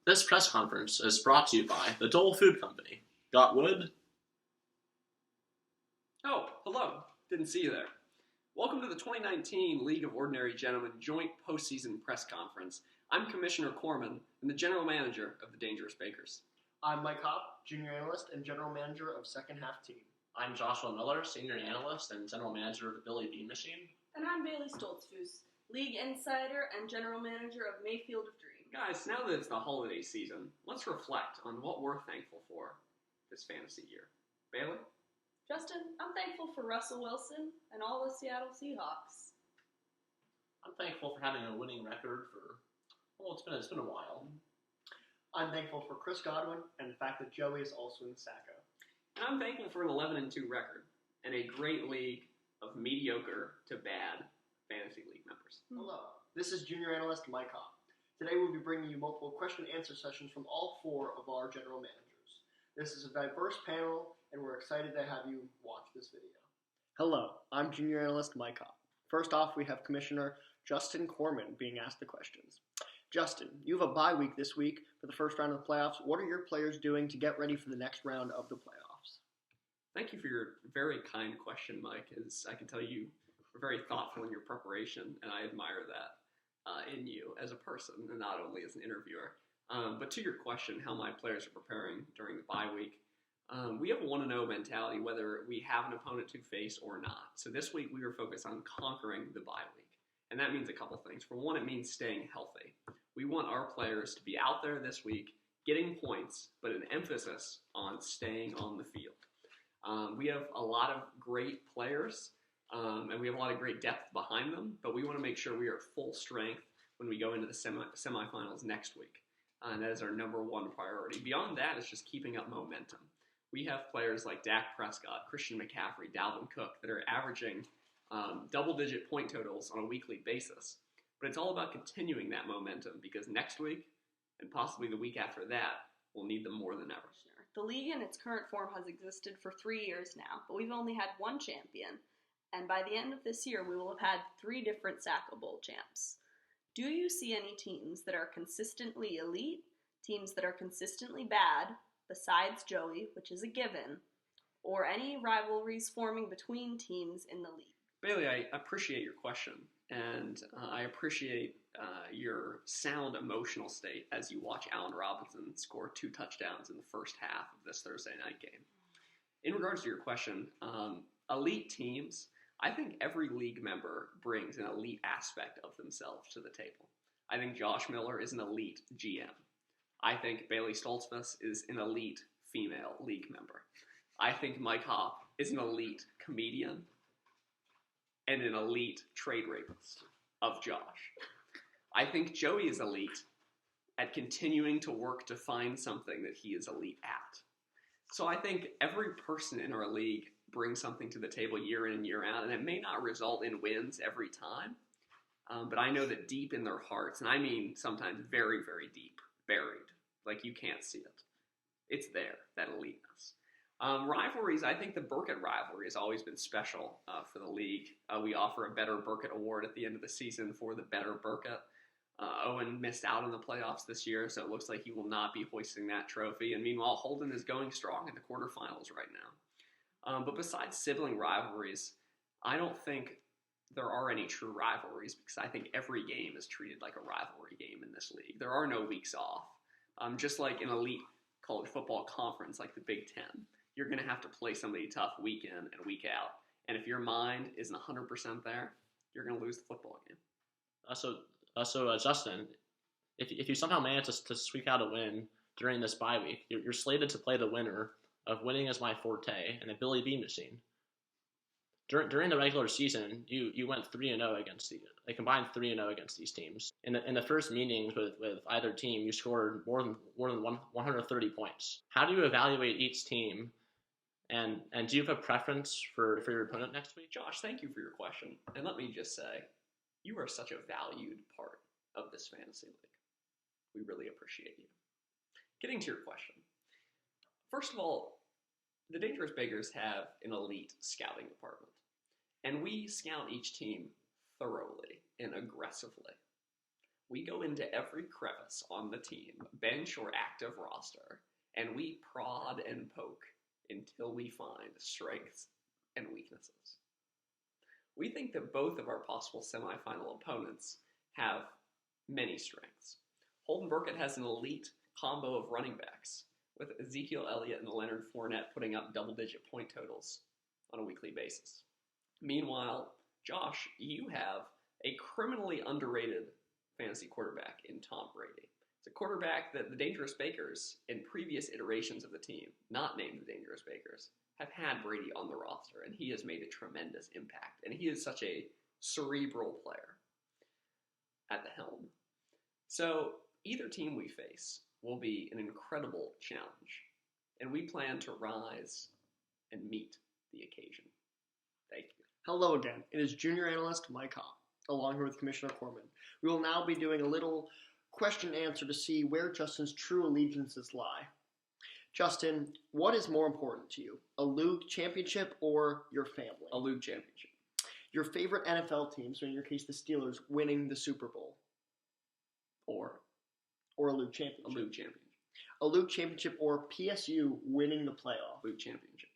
This press conference is brought to you by the Dole Food Company. Got wood? Oh, hello. Didn't see you there. Welcome to the 2019 League of Ordinary Gentlemen Joint Postseason Press Conference. I'm Commissioner Corman and the General Manager of the Dangerous Bakers. I'm Mike Hopp, Junior Analyst and General Manager of Second Half Team. I'm Joshua Miller, Senior Analyst and General Manager of the Billy Bean Machine. And I'm Bailey Stoltzfus, League Insider and General Manager of Mayfield of Dreams. Guys, now that it's the holiday season, let's reflect on what we're thankful for this fantasy year. Bailey? Justin, I'm thankful for Russell Wilson and all the Seattle Seahawks. I'm thankful for having a winning record for, it's been a while. I'm thankful for Chris Godwin and the fact that Joey is also in Sacco. And I'm thankful for an 11-2 record and a great league of mediocre to bad fantasy league members. Hello, this is Junior Analyst Mike Hopp. Today we'll be bringing you multiple question and answer sessions from all four of our general managers. This is a diverse panel, and we're excited to have you watch this video. Hello, I'm Junior Analyst Mike Hopp. First off, we have Commissioner Justin Corman being asked the questions. Justin, you have a bye week this week for the first round of the playoffs. What are your players doing to get ready for the next round of the playoffs? Thank you for your very kind question, Mike. As I can tell you, you're very thoughtful in your preparation, and I admire that in you as a person, and not only as an interviewer. But to your question, how my players are preparing during the bye week, we have a 1-0 mentality whether we have an opponent to face or not. So this week we were focused on conquering the bye week. And that means a couple things. For one, it means staying healthy. We want our players to be out there this week getting points, but an emphasis on staying on the field. We have a lot of great players, and we have a lot of great depth behind them, but we want to make sure we are at full strength when we go into the semifinals next week. And that is our number one priority. Beyond that, it's just keeping up momentum. We have players like Dak Prescott, Christian McCaffrey, Dalvin Cook that are averaging double-digit point totals on a weekly basis. But it's all about continuing that momentum because next week, and possibly the week after that, we'll need them more than ever. The league in its current form has existed for 3 years now, but we've only had one champion. And by the end of this year, we will have had 3 different Sacco Bowl champs. Do you see any teams that are consistently elite, teams that are consistently bad, besides Joey, which is a given, or any rivalries forming between teams in the league? Bailey, I appreciate your question, and I appreciate your sound emotional state as you watch Allen Robinson score 2 touchdowns in the first half of this Thursday night game. In regards to your question, elite teams, I think every league member brings an elite aspect of themselves to the table. I think Josh Miller is an elite GM. I think Bailey Stoltzfus is an elite female league member. I think Mike Hopp is an elite comedian and an elite trade rapist of Josh. I think Joey is elite at continuing to work to find something that he is elite at. So I think every person in our league brings something to the table year in and year out, and it may not result in wins every time, but I know that deep in their hearts, and I mean sometimes very, very deep, buried, like you can't see it, it's there, that eliteness. Rivalries, I think the Burkett rivalry has always been special for the league. We offer a Better Burkett Award at the end of the season for the Better Burkett. Owen missed out in the playoffs this year, so it looks like he will not be hoisting that trophy. And meanwhile, Holden is going strong in the quarterfinals right now. But besides sibling rivalries, I don't think there are any true rivalries because I think every game is treated like a rivalry game in this league. There are no weeks off. Just like an elite college football conference like the Big Ten, you're going to have to play somebody tough week in and week out. And if your mind isn't 100% there, you're going to lose the football game. So Justin, if you somehow manage to squeak out a win during this bye week, you're slated to play the winner of Winning Is My Forte and the Billy Bean Machine. During the regular season, you went 3-0 against they combined 3-0 against these teams. In the first meetings with either team, you scored more than 130 points. How do you evaluate each team, and do you have a preference for your opponent next week? Josh, thank you for your question. And let me just say, you are such a valued part of this fantasy league. We really appreciate you. Getting to your question. First of all, the Dangerous Bakers have an elite scouting department, and we scout each team thoroughly and aggressively. We go into every crevice on the team, bench or active roster, and we prod and poke until we find strengths and weaknesses. We think that both of our possible semifinal opponents have many strengths. Holden Burkett has an elite combo of running backs, with Ezekiel Elliott and Leonard Fournette putting up double-digit point totals on a weekly basis. Meanwhile, Josh, you have a criminally underrated fantasy quarterback in Tom Brady. It's a quarterback that the Dangerous Bakers, in previous iterations of the team, not named the Dangerous Bakers, have had Brady on the roster, and he has made a tremendous impact. And he is such a cerebral player at the helm. So either team we face will be an incredible challenge, and we plan to rise and meet the occasion. Thank you. Hello again. It is junior analyst Mike Hopp, along here with Commissioner Corman. We will now be doing a little question and answer to see where Justin's true allegiances lie. Justin, what is more important to you, a LOOG championship or your family? A LOOG championship. Your favorite NFL team, so in your case the Steelers, winning the Super Bowl? Or a LOOG championship? A LOOG championship. A LOOG championship or PSU winning the playoff? LOOG championship.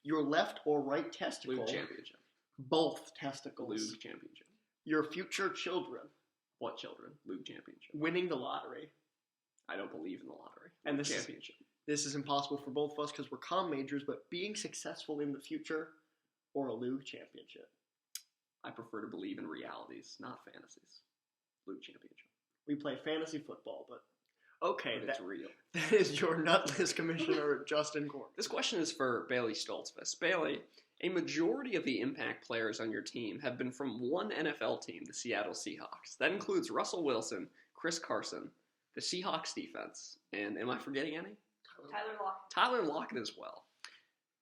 Your left or right testicle? LOOG championship. Both testicles? LOOG championship. Your future children? What children? LOOG championship. Winning the lottery? I don't believe in the lottery. And LOOG this championship. This is impossible for both of us because we're comm majors, but being successful in the future or a LOOG championship? I prefer to believe in realities, not fantasies. LOOG championship. We play fantasy football, but okay, But it's real. that is your nutless Commissioner Justin Corman. This question is for Bailey Stoltzfus. Bailey, a majority of the impact players on your team have been from one NFL team, the Seattle Seahawks. That includes Russell Wilson, Chris Carson, the Seahawks defense, and am I forgetting any? Tyler Lockett. Tyler Lockett as well.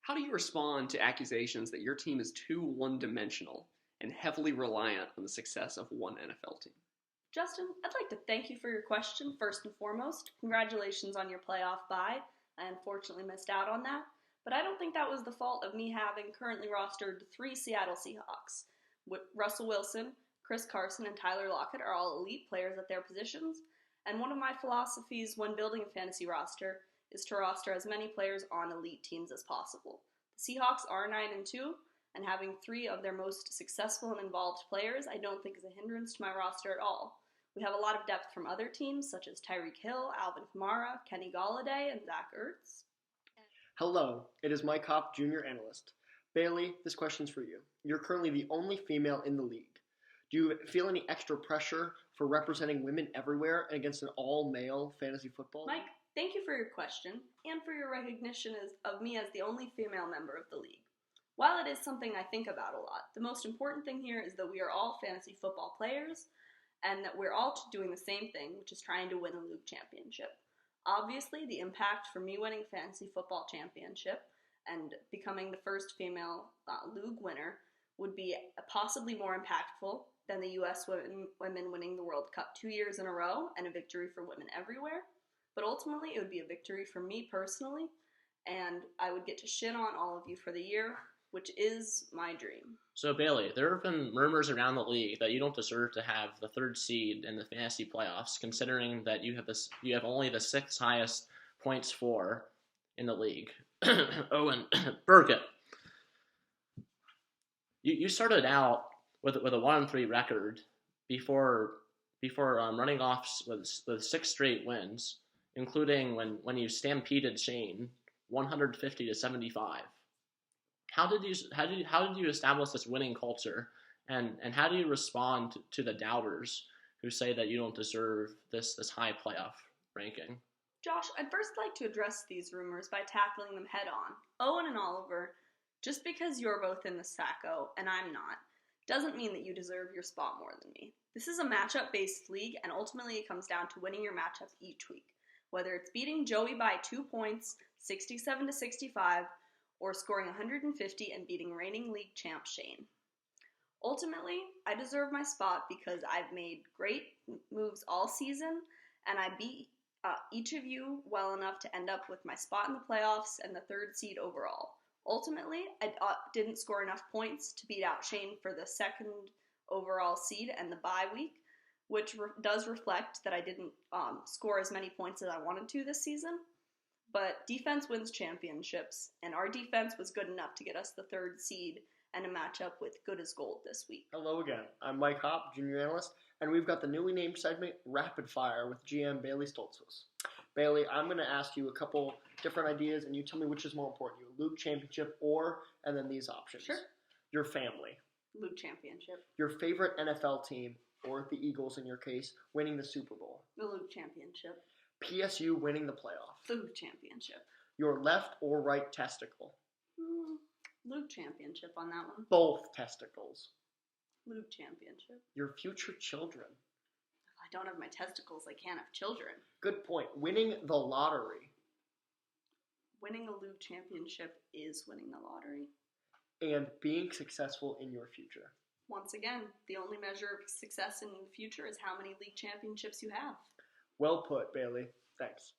How do you respond to accusations that your team is too one-dimensional and heavily reliant on the success of one NFL team? Justin, I'd like to thank you for your question, first and foremost. Congratulations on your playoff bye. I unfortunately missed out on that, but I don't think that was the fault of me having currently rostered 3 Seattle Seahawks. Russell Wilson, Chris Carson, and Tyler Lockett are all elite players at their positions, and one of my philosophies when building a fantasy roster is to roster as many players on elite teams as possible. The Seahawks are 9-2, and having 3 of their most successful and involved players I don't think is a hindrance to my roster at all. We have a lot of depth from other teams such as Tyreek Hill, Alvin Kamara, Kenny Golladay, and Zach Ertz. Hello, it is Mike Hopp, junior analyst. Bailey, this question's for you. You're currently the only female in the league. Do you feel any extra pressure for representing women everywhere and against an all-male fantasy football? Mike, thank you for your question and for your recognition of me as the only female member of the league. While it is something I think about a lot, the most important thing here is that we are all fantasy football players and that we're all doing the same thing, which is trying to win a LOOG championship. Obviously, the impact for me winning fantasy football championship and becoming the first female LOOG winner would be possibly more impactful than the U.S. women winning the World Cup 2 years in a row and a victory for women everywhere. But ultimately, it would be a victory for me personally, and I would get to shin on all of you for the year, which is my dream. So Bailey, there have been murmurs around the league that you don't deserve to have the 3rd seed in the fantasy playoffs, considering that you have only the 6th highest points for in the league. Owen Burkett, you started out with a 1-3 record before running off with 6 straight wins, including when you stampeded Shane 150-75. How did you establish this winning culture, and how do you respond to the doubters who say that you don't deserve this high playoff ranking? Josh, I'd first like to address these rumors by tackling them head on. Owen and Oliver, just because you're both in the Sacco and I'm not, doesn't mean that you deserve your spot more than me. This is a matchup-based league, and ultimately it comes down to winning your matchups each week, whether it's beating Joey by 2 points, 67-65, or scoring 150 and beating reigning league champ Shane. Ultimately, I deserve my spot because I've made great moves all season, and I beat each of you well enough to end up with my spot in the playoffs and the 3rd seed overall. Ultimately, I didn't score enough points to beat out Shane for the 2nd overall seed and the bye week, which does reflect that I didn't score as many points as I wanted to this season. But defense wins championships, and our defense was good enough to get us the 3rd seed and a matchup with Good as Gold this week. Hello again. I'm Mike Hopp, junior analyst, and we've got the newly named segment, Rapid Fire, with GM Bailey Stoltzfus. Bailey, I'm going to ask you a couple different ideas, and you tell me which is more important, your LOOG championship and then these options. Sure. Your family. LOOG championship. Your favorite NFL team, or the Eagles in your case, winning the Super Bowl. The LOOG championship. PSU winning the playoff. The LOOG championship. Your left or right testicle. LOOG championship on that one. Both testicles. LOOG championship. Your future children. If I don't have my testicles, I can't have children. Good point. Winning the lottery. Winning a LOOG championship is winning the lottery. And being successful in your future. Once again, the only measure of success in the future is how many league championships you have. Well put, Bailey. Thanks.